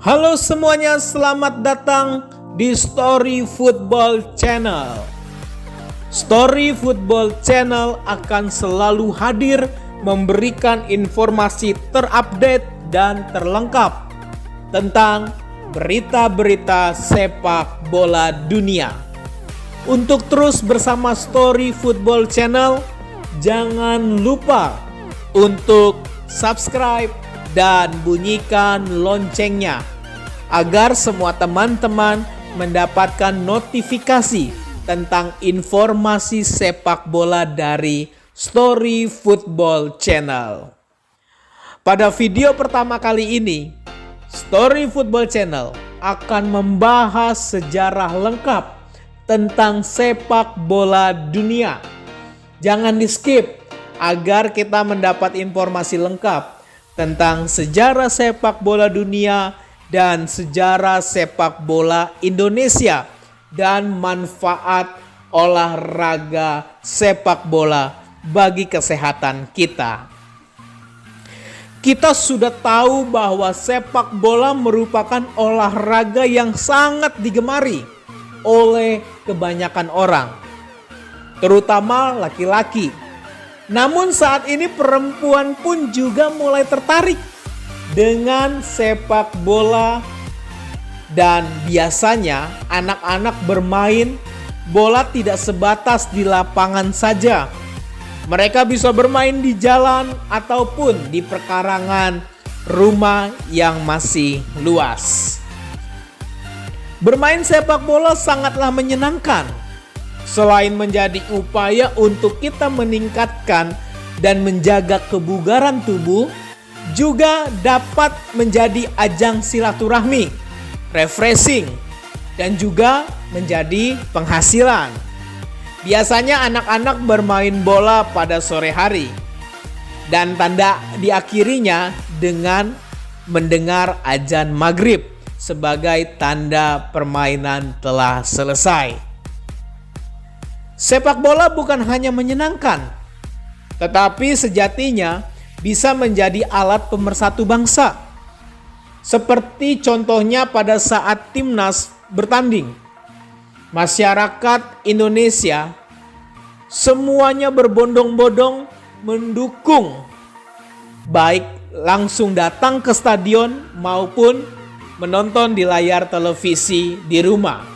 Halo semuanya, selamat datang di Story Football Channel. Story Football Channel akan selalu hadir memberikan informasi terupdate dan terlengkap tentang berita-berita sepak bola dunia. Untuk terus bersama Story Football Channel, jangan lupa untuk subscribe dan bunyikan loncengnya agar semua teman-teman mendapatkan notifikasi tentang informasi sepak bola dari Story Football Channel. Pada video pertama kali ini, Story Football Channel akan membahas sejarah lengkap tentang sepak bola dunia. Jangan di-skip agar kita mendapat informasi lengkap tentang sejarah sepak bola dunia dan sejarah sepak bola Indonesia dan manfaat olahraga sepak bola bagi kesehatan kita. Kita sudah tahu bahwa sepak bola merupakan olahraga yang sangat digemari oleh kebanyakan orang, terutama laki-laki. Namun saat ini perempuan pun juga mulai tertarik dengan sepak bola, dan biasanya anak-anak bermain bola tidak sebatas di lapangan saja. Mereka bisa bermain di jalan ataupun di perkarangan rumah yang masih luas. Bermain sepak bola sangatlah menyenangkan. Selain menjadi upaya untuk kita meningkatkan dan menjaga kebugaran tubuh, juga dapat menjadi ajang silaturahmi, refreshing, dan juga menjadi penghasilan. Biasanya anak-anak bermain bola pada sore hari dan tanda diakhirinya dengan mendengar azan maghrib sebagai tanda permainan telah selesai. Sepak bola bukan hanya menyenangkan, tetapi sejatinya bisa menjadi alat pemersatu bangsa. Seperti contohnya pada saat timnas bertanding. Masyarakat Indonesia semuanya berbondong-bondong mendukung, baik langsung datang ke stadion maupun menonton di layar televisi di rumah.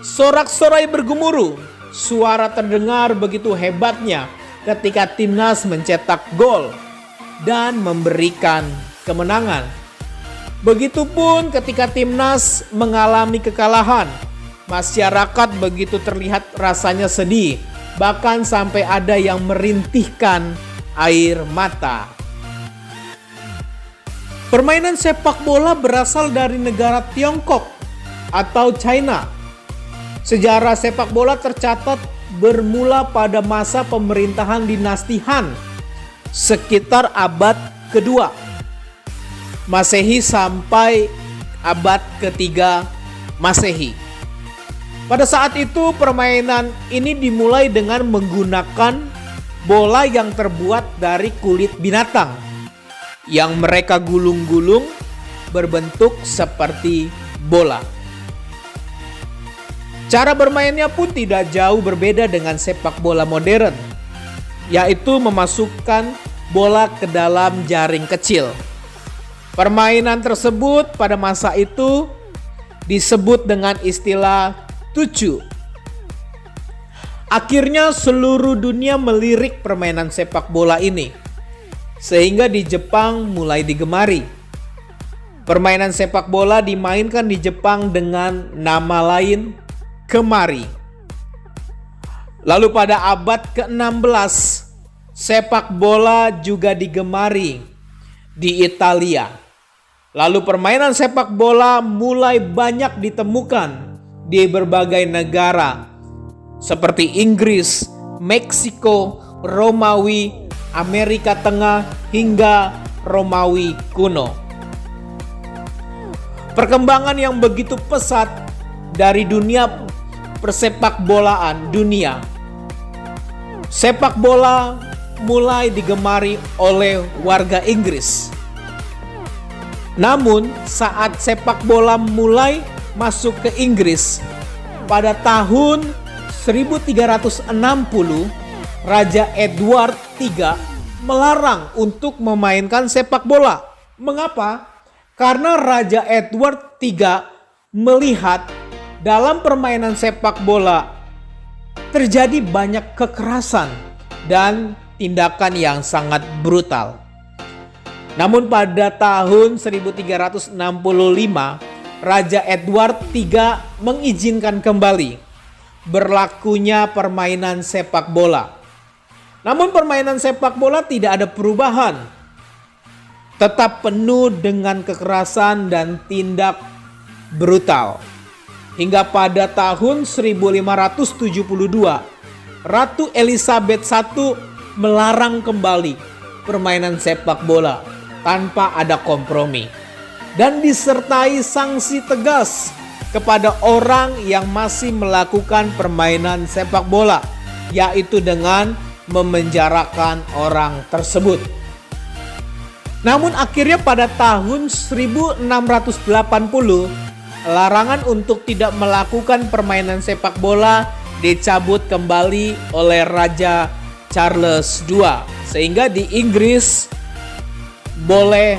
Sorak-sorai bergemuruh, suara terdengar begitu hebatnya ketika timnas mencetak gol dan memberikan kemenangan. Begitupun ketika timnas mengalami kekalahan, masyarakat begitu terlihat rasanya sedih, bahkan sampai ada yang merintihkan air mata. Permainan sepak bola berasal dari negara Tiongkok atau China. Sejarah sepak bola tercatat bermula pada masa pemerintahan dinasti Han sekitar abad kedua Masehi sampai abad ketiga Masehi. Pada saat itu permainan ini dimulai dengan menggunakan bola yang terbuat dari kulit binatang yang mereka gulung-gulung berbentuk seperti bola. Cara bermainnya pun tidak jauh berbeda dengan sepak bola modern, yaitu memasukkan bola ke dalam jaring kecil. Permainan tersebut pada masa itu disebut dengan istilah tuchu. Akhirnya seluruh dunia melirik permainan sepak bola ini, sehingga di Jepang mulai digemari. Permainan sepak bola dimainkan di Jepang dengan nama lain kemari. Lalu pada abad ke-16, sepak bola juga digemari di Italia. Lalu permainan sepak bola mulai banyak ditemukan di berbagai negara seperti Inggris, Meksiko, Romawi, Amerika Tengah, hingga Romawi kuno. Perkembangan yang begitu pesat dari dunia persepak bolaan dunia. Sepak bola mulai digemari oleh warga Inggris. Namun saat sepak bola mulai masuk ke Inggris pada tahun 1360, Raja Edward III melarang untuk memainkan sepak bola. Mengapa? Karena Raja Edward III melihat dalam permainan sepak bola terjadi banyak kekerasan dan tindakan yang sangat brutal. Namun pada tahun 1365, Raja Edward III mengizinkan kembali berlakunya permainan sepak bola. Namun permainan sepak bola tidak ada perubahan. Tetap penuh dengan kekerasan dan tindak brutal. Hingga pada tahun 1572, Ratu Elizabeth I melarang kembali permainan sepak bola tanpa ada kompromi dan disertai sanksi tegas kepada orang yang masih melakukan permainan sepak bola, yaitu dengan memenjarakan orang tersebut. Namun akhirnya pada tahun 1680, larangan untuk tidak melakukan permainan sepak bola dicabut kembali oleh Raja Charles II, sehingga di Inggris boleh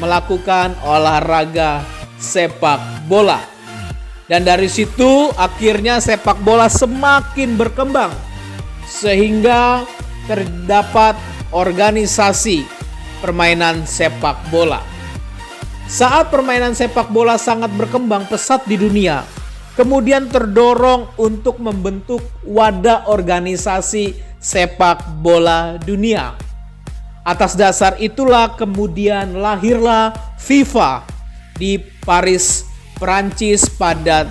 melakukan olahraga sepak bola. Dan dari situ akhirnya sepak bola semakin berkembang sehingga terdapat organisasi permainan sepak bola. Saat permainan sepak bola sangat berkembang pesat di dunia, kemudian terdorong untuk membentuk wadah organisasi sepak bola dunia. Atas dasar itulah kemudian lahirlah FIFA di Paris, Prancis pada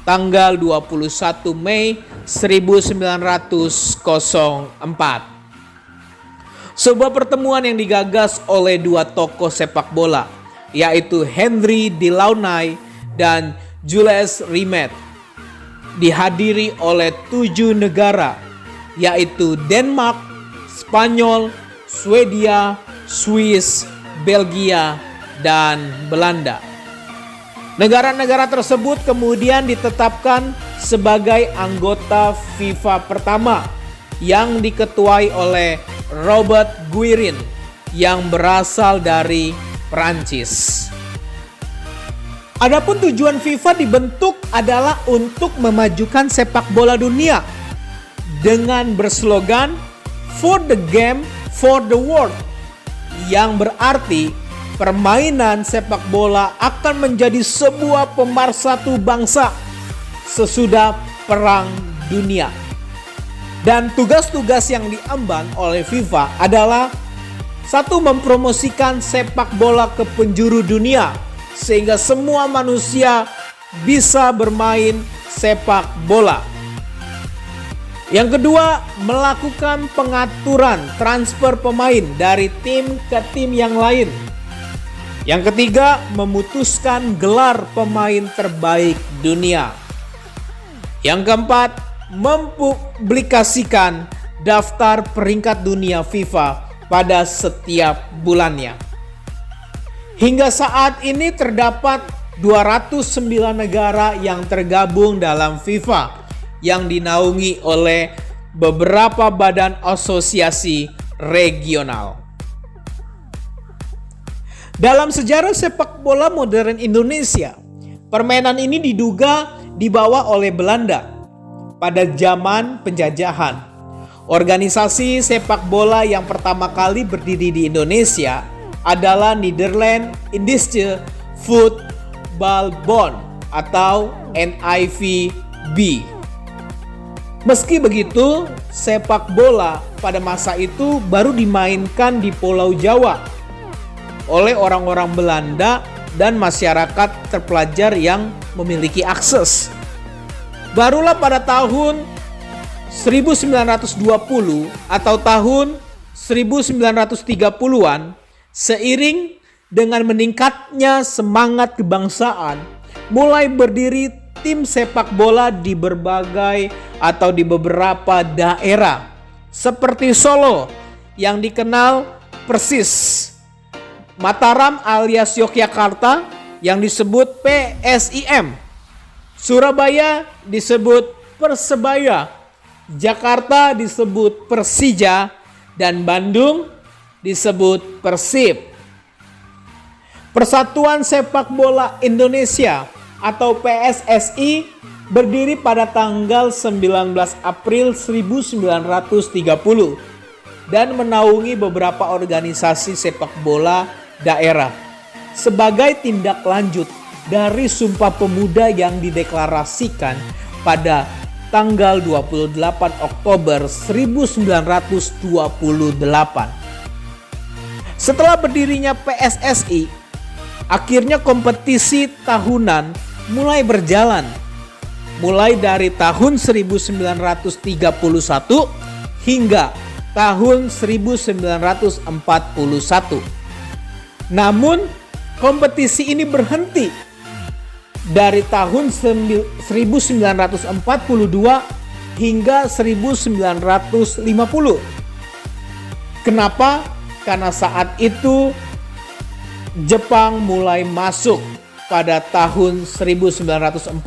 tanggal 21 Mei 1904. Sebuah pertemuan yang digagas oleh dua tokoh sepak bola, yaitu Henry Delaunay dan Jules Rimet, dihadiri oleh 7 negara, yaitu Denmark, Spanyol, Swedia, Swiss, Belgia, dan Belanda. Negara-negara tersebut kemudian ditetapkan sebagai anggota FIFA pertama yang diketuai oleh Robert Guerin yang berasal dari Prancis. Adapun tujuan FIFA dibentuk adalah untuk memajukan sepak bola dunia dengan berslogan For the Game, for the World, yang berarti permainan sepak bola akan menjadi sebuah pemersatu bangsa sesudah Perang Dunia. Dan tugas-tugas yang diemban oleh FIFA adalah: 1. Mempromosikan sepak bola ke penjuru dunia sehingga semua manusia bisa bermain sepak bola. Yang kedua, melakukan pengaturan transfer pemain dari tim ke tim yang lain. Yang ketiga, memutuskan gelar pemain terbaik dunia. Yang keempat, mempublikasikan daftar peringkat dunia FIFA pada setiap bulannya. Hingga saat ini terdapat 209 negara yang tergabung dalam FIFA yang dinaungi oleh beberapa badan asosiasi regional. Dalam sejarah sepak bola modern Indonesia, permainan ini diduga dibawa oleh Belanda pada zaman penjajahan. Organisasi sepak bola yang pertama kali berdiri di Indonesia adalah Nederland Indische Voetbalbond atau NIVB. Meski begitu, sepak bola pada masa itu baru dimainkan di Pulau Jawa oleh orang-orang Belanda dan masyarakat terpelajar yang memiliki akses. Barulah pada tahun 1920 atau tahun 1930-an, seiring dengan meningkatnya semangat kebangsaan, mulai berdiri tim sepak bola di berbagai atau di beberapa daerah seperti Solo yang dikenal Persis, Mataram alias Yogyakarta yang disebut PSIM. Surabaya disebut Persebaya. Jakarta disebut Persija. Dan Bandung disebut Persib. Persatuan Sepak Bola Indonesia atau PSSI berdiri pada tanggal 19 April 1930 dan menaungi beberapa organisasi sepak bola daerah sebagai tindak lanjut dari Sumpah Pemuda yang dideklarasikan pada tanggal 28 Oktober 1928. Setelah berdirinya PSSI, akhirnya kompetisi tahunan mulai berjalan. Mulai dari tahun 1931 hingga tahun 1941. Namun kompetisi ini berhenti dari tahun 1942 hingga 1950. Kenapa? Karena saat itu Jepang mulai masuk pada tahun 1942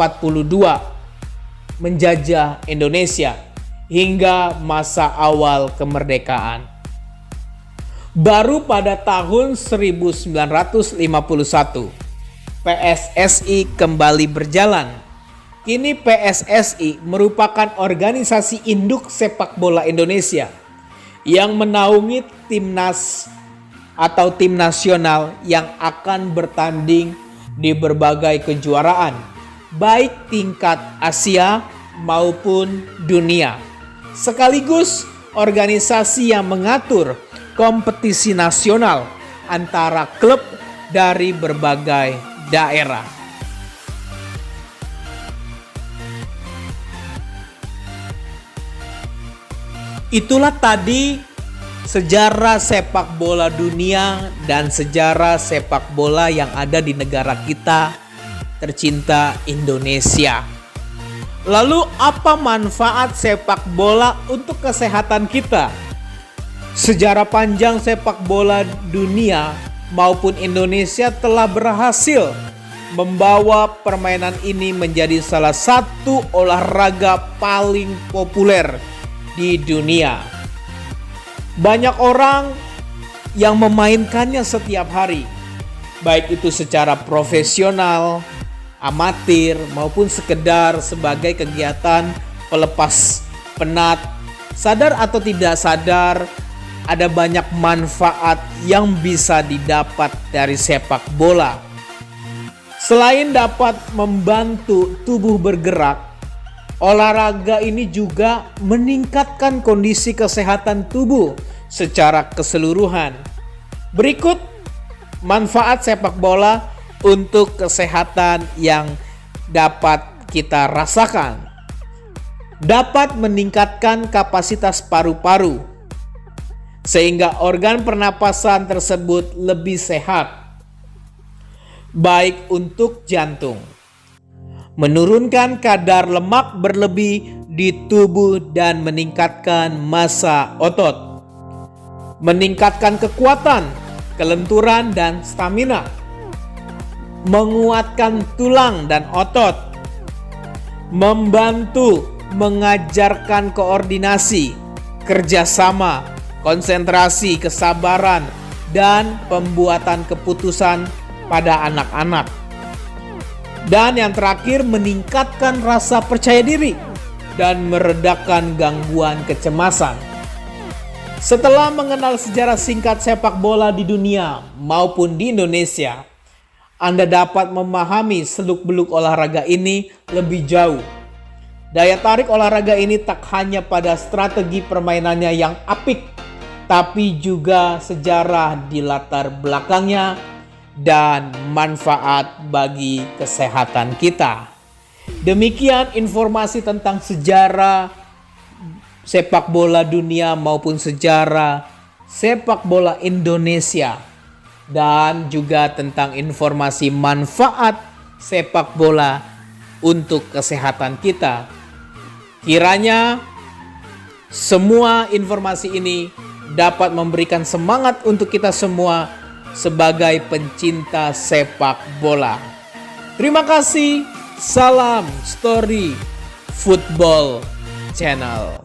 menjajah Indonesia hingga masa awal kemerdekaan. Baru pada tahun 1951 PSSI kembali berjalan. Kini PSSI merupakan organisasi induk sepak bola Indonesia yang menaungi timnas atau tim nasional yang akan bertanding di berbagai kejuaraan, baik tingkat Asia maupun dunia. Sekaligus organisasi yang mengatur kompetisi nasional antara klub dari berbagai daerah. Itulah tadi sejarah sepak bola dunia dan sejarah sepak bola yang ada di negara kita tercinta Indonesia. Lalu apa manfaat sepak bola untuk kesehatan kita? Sejarah panjang sepak bola dunia maupun Indonesia telah berhasil membawa permainan ini menjadi salah satu olahraga paling populer di dunia. Banyak orang yang memainkannya setiap hari, baik itu secara profesional, amatir, maupun sekedar sebagai kegiatan pelepas penat. Sadar atau tidak sadar, ada banyak manfaat yang bisa didapat dari sepak bola. Selain dapat membantu tubuh bergerak, olahraga ini juga meningkatkan kondisi kesehatan tubuh secara keseluruhan. Berikut manfaat sepak bola untuk kesehatan yang dapat kita rasakan. Dapat meningkatkan kapasitas paru-paru sehingga organ pernapasan tersebut lebih sehat. Baik untuk jantung, menurunkan kadar lemak berlebih di tubuh dan meningkatkan massa otot, meningkatkan kekuatan, kelenturan dan stamina, menguatkan tulang dan otot, membantu mengajarkan koordinasi, kerjasama, konsentrasi, kesabaran, dan pembuatan keputusan pada anak-anak. Dan yang terakhir, meningkatkan rasa percaya diri dan meredakan gangguan kecemasan. Setelah mengenal sejarah singkat sepak bola di dunia maupun di Indonesia, Anda dapat memahami seluk-beluk olahraga ini lebih jauh. Daya tarik olahraga ini tak hanya pada strategi permainannya yang apik, tapi juga sejarah di latar belakangnya dan manfaat bagi kesehatan kita. Demikian informasi tentang sejarah sepak bola dunia maupun sejarah sepak bola Indonesia, dan juga tentang informasi manfaat sepak bola untuk kesehatan kita. Kiranya semua informasi ini dapat memberikan semangat untuk kita semua sebagai pencinta sepak bola. Terima kasih, salam Story Football Channel.